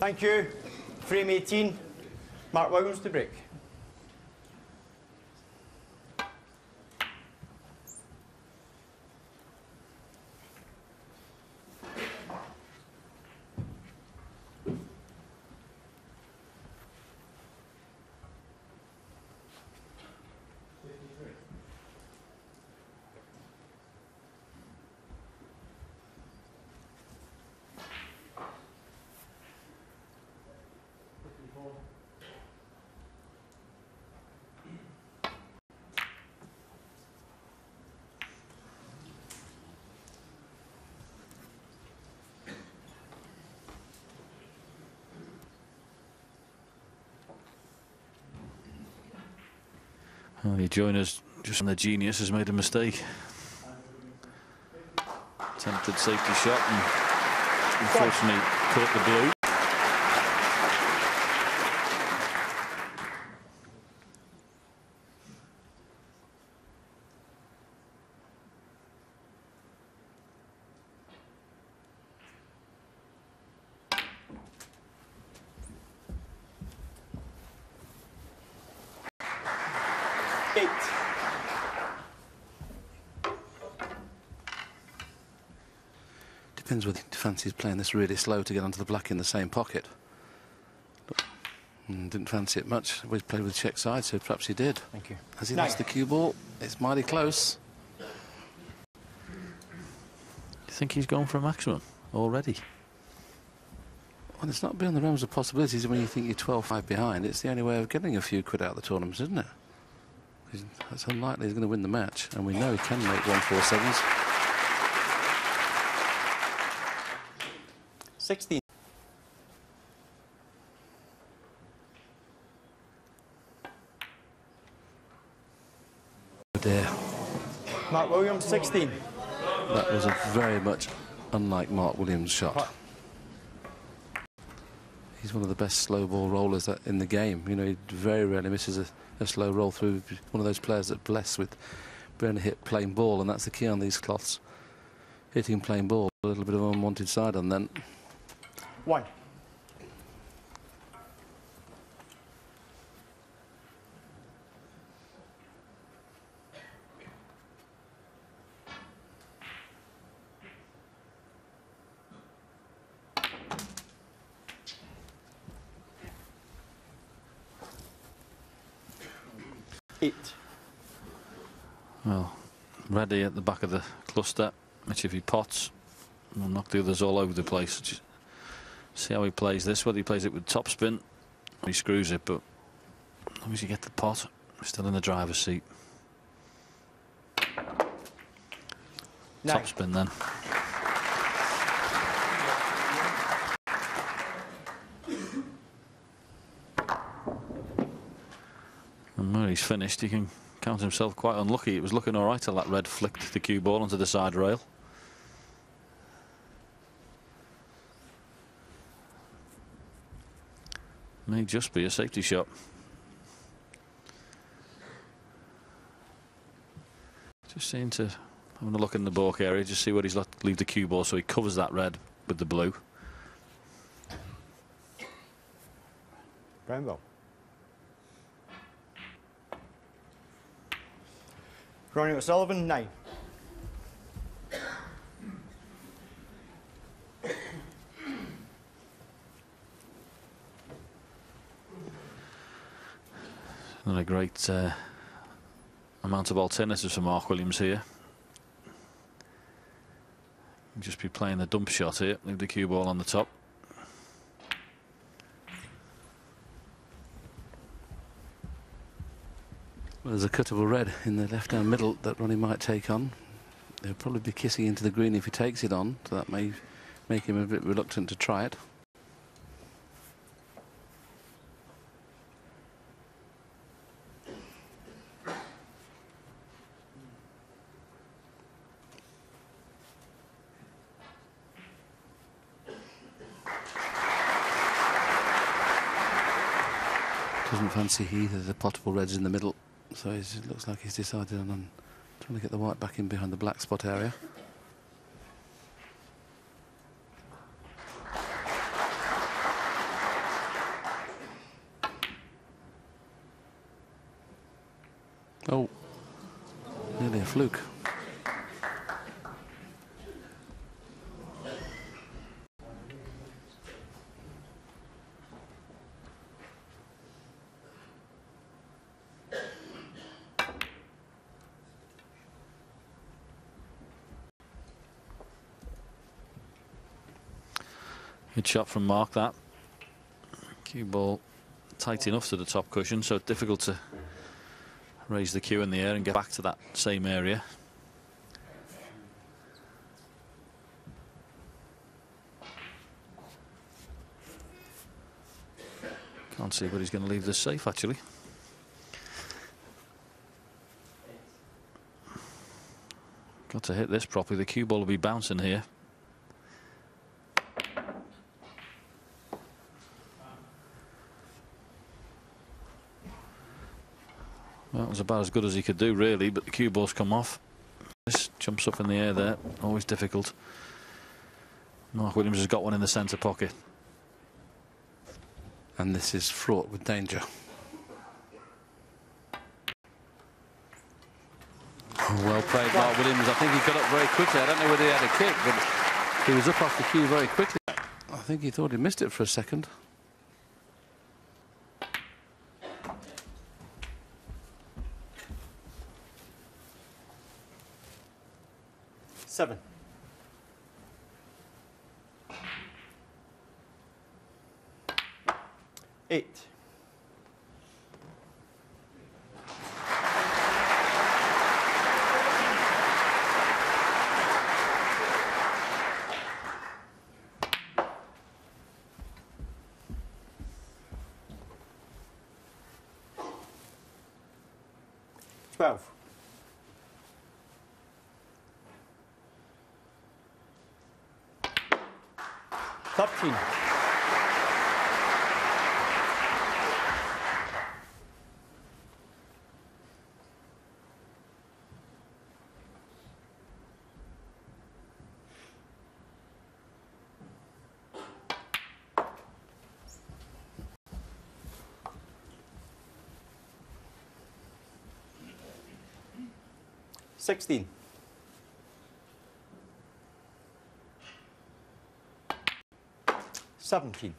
Thank you. Frame 18, Mark Williams to break. Well, your joiners, just the genius, has made a mistake. Attempted safety shot and unfortunately caught the blue. Depends whether he fancies playing this really slow to get onto the black in the same pocket. Didn't fancy it much. We played with check side, so perhaps he did. Thank you. Has he lost the cue ball? It's mighty close. Do you think he's gone for a maximum already? Well, it's not beyond the realms of possibilities when you think you're 12-5 behind. It's the only way of getting a few quid out of the tournament, isn't it? It's unlikely he's going to win the match, and we know he can make 147s. 16. Oh dear. Mark Williams, 16. That was a very much unlike Mark Williams' shot. He's one of the best slow ball rollers in the game. You know, he very rarely misses a slow roll through. One of those players that blessed with being able to hit plain ball, and that's the key on these cloths. Hitting plain ball, a little bit of unwanted side on then. 1. Well, ready at the back of the cluster, which if he pots, will knock the others all over the place. Just see how he plays this, whether he plays it with topspin, or he screws it, but as long as you get the pot, still in the driver's seat. Topspin then. And when he's finished, he can count himself quite unlucky. It was looking all right till that red flicked the cue ball onto the side rail. May just be a safety shot. Just seeing to having a look in the balk area, just see where he's leave the cue ball so he covers that red with the blue. Brown ball. Ronnie O'Sullivan, 9. Not a great amount of alternatives for Mark Williams here. He'll just be playing the dump shot here, leave the cue ball on the top. Well, there's a cuttable red in the left-hand middle that Ronnie might take on. He'll probably be kissing into the green if he takes it on, so that may make him a bit reluctant to try it. Doesn't fancy either the potable reds in the middle, so it looks like he's decided on trying to get the white back in behind the black spot area. Oh, nearly a fluke. Good shot from Mark, that. Cue ball tight enough to the top cushion, so it's difficult to raise the cue in the air and get back to that same area. Can't see, but he's going to leave this safe, actually. Got to hit this properly. The cue ball will be bouncing here. Well, that was about as good as he could do, really, but the cue ball's come off. This jumps up in the air there, always difficult. Mark Williams has got one in the centre pocket. And this is fraught with danger. Well played, Mark Williams. I think he got up very quickly. I don't know whether he had a kick, but he was up off the cue very quickly. I think he thought he missed it for a second. Seven. 8. Twelve. 13. 16. 17.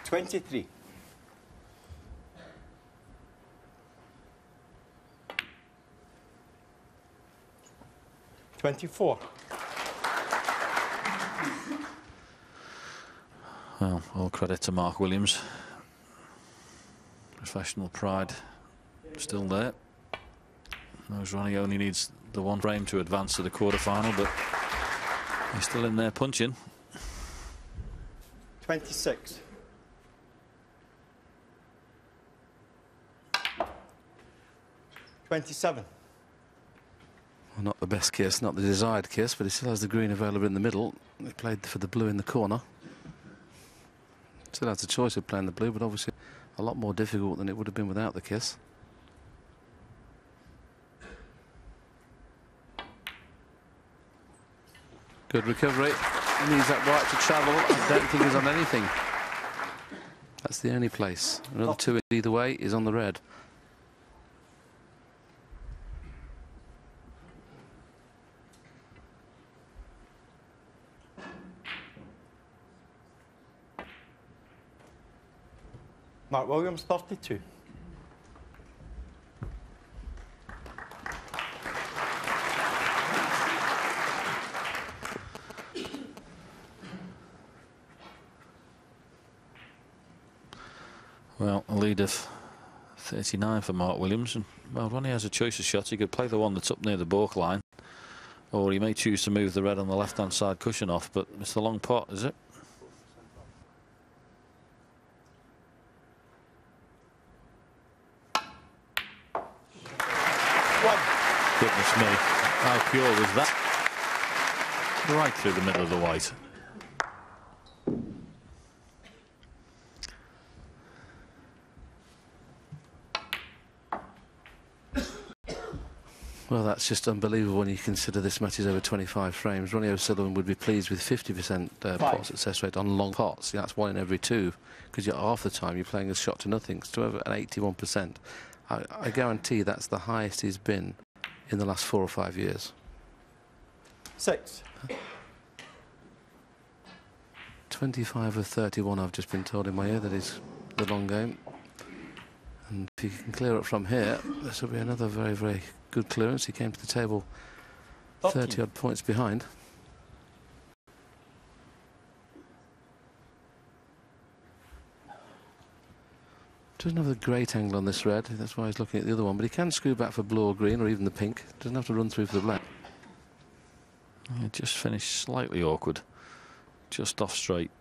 23. 24. Well, all credit to Mark Williams. Professional pride still there. Knows Ronnie only needs the one frame to advance to the quarter-final, but he's still in there punching. 26. 27. Well, not the best kiss, not the desired kiss, but he still has the green available in the middle. He played for the blue in the corner. Still has the choice of playing the blue, but obviously a lot more difficult than it would have been without the kiss. Good recovery. He needs that right to travel. I don't think he's on anything. That's the only place. Another two either way is on the red. Mark Williams, 32. Well, a lead of 39 for Mark Williams, and well, Ronnie has a choice of shots. He could play the one that's up near the baulk line, or he may choose to move the red on the left-hand side cushion off, but it's the long pot, is it? Goodness me, how pure was that? Right through the middle of the white. Well, that's just unbelievable when you consider this match is over 25 frames. Ronnie O'Sullivan would be pleased with 50% pot success rate on long pots. That's 1 in every 2, because half the time you're playing a shot to nothing. So to have an 81%, I guarantee that's the highest he's been in the last 4 or 5 years. 6. 25 of 31, I've just been told in my ear, that is the long game. And if he can clear it from here, this will be another very, very good clearance. He came to the table 30-odd points behind. Doesn't have a great angle on this red, that's why he's looking at the other one, but he can screw back for blue or green or even the pink. Doesn't have to run through for the black. It just finished slightly awkward, just off straight.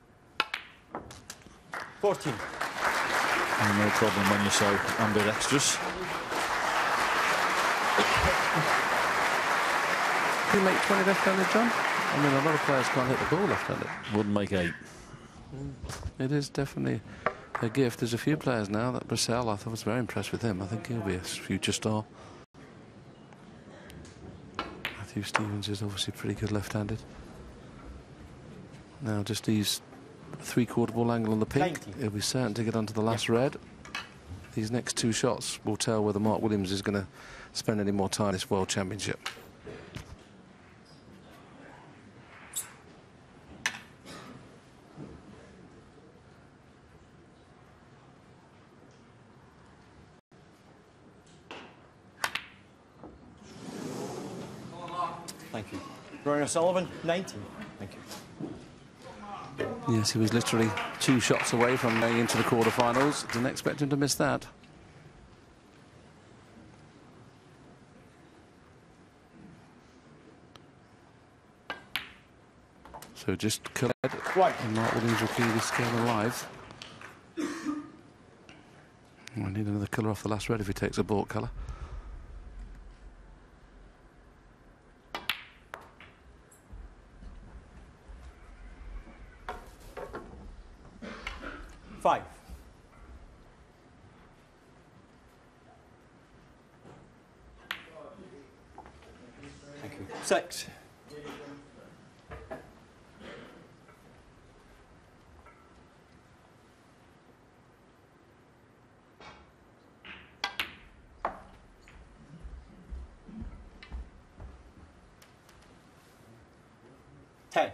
14. And no problem when you're so ambidextrous. Can you make 20 left-handed, John? I mean, a lot of players can't hit the ball left-handed. Wouldn't make 8. It is definitely a gift. There's a few players now. That Brissell, I was very impressed with him. I think he'll be a future star. Matthew Stevens is obviously pretty good left-handed. Now just these 3/4 ball angle on the pink. 90. He'll be certain to get onto the last red. These next 2 shots will tell whether Mark Williams is going to spend any more time in this World Championship. Thank you. Ronnie O'Sullivan, 19. Thank you. Yes, he was literally 2 shots away from going into the quarterfinals. Didn't expect him to miss that. So just collide, and Mark Williams will keep this game alive. We need another colour off the last red if he takes a baulk colour. Five. 6. 10.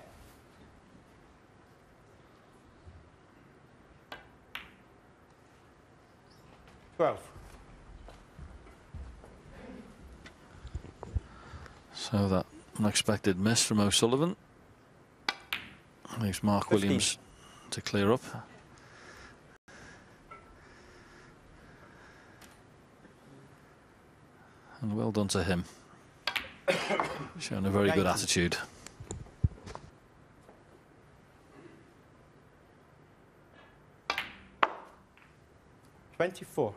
12. So that unexpected miss from O'Sullivan leaves Mark 15. Williams to clear up. And well done to him. Showing a very good attitude. 24.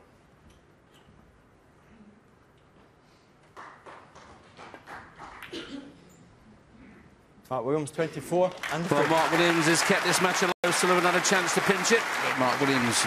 Mark Williams, 24. And well, Mark Williams has kept this match alive. O'Sullivan had a chance to pinch it, but Mark Williams